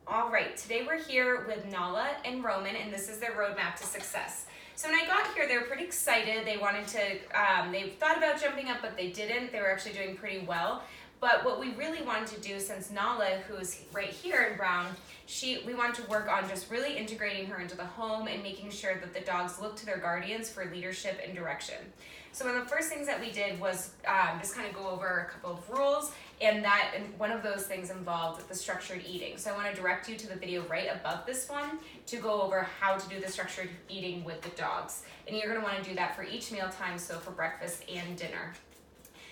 All right, today we're here with Nala and Roman, and this is their roadmap to success. So when I got here, they were pretty excited. They wanted to, they thought about jumping up, but they didn't. They were actually doing pretty well. But what we really wanted to do, since Nala, who's right here in brown, we wanted to work on just really integrating her into the home and making sure that the dogs look to their guardians for leadership and direction. So one of the first things that we did was just kind of go over a couple of rules, and one of those things involved the structured eating. So I want to direct you to the video right above this one to go over how to do the structured eating with the dogs. And you're going to want to do that for each meal time, so for breakfast and dinner.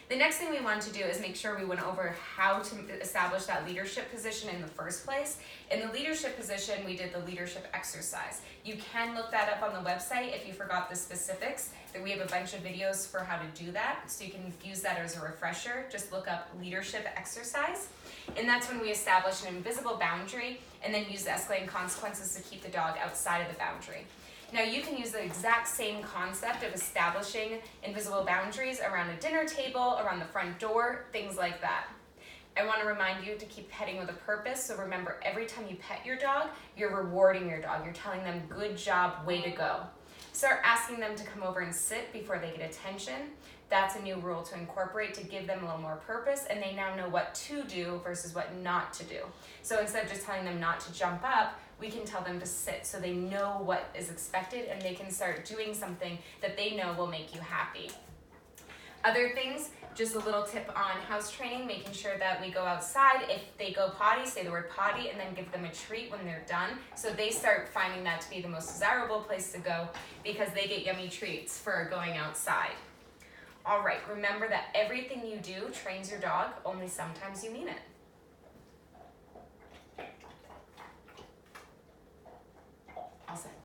The next thing we wanted to do is make sure we went over how to establish that leadership position in the first place. In the leadership position, we did the leadership exercise. You can look that up on the website if you forgot the specifics. We have a bunch of videos for how to do that, so you can use that as a refresher. Just look up leadership exercise. And that's when we establish an invisible boundary and then use the escalating consequences to keep the dog outside of the boundary. Now you can use the exact same concept of establishing invisible boundaries around a dinner table, around the front door, things like that. I want to remind you to keep petting with a purpose. So remember, every time you pet your dog, you're rewarding your dog. You're telling them, good job, way to go. Start asking them to come over and sit before they get attention. That's a new rule to incorporate to give them a little more purpose, and they now know what to do versus what not to do. So instead of just telling them not to jump up, we can tell them to sit so they know what is expected and they can start doing something that they know will make you happy. Other things, just a little tip on house training, making sure that we go outside. If they go potty, say the word potty and then give them a treat when they're done. So they start finding that to be the most desirable place to go because they get yummy treats for going outside. All right, remember that everything you do trains your dog, only sometimes you mean it.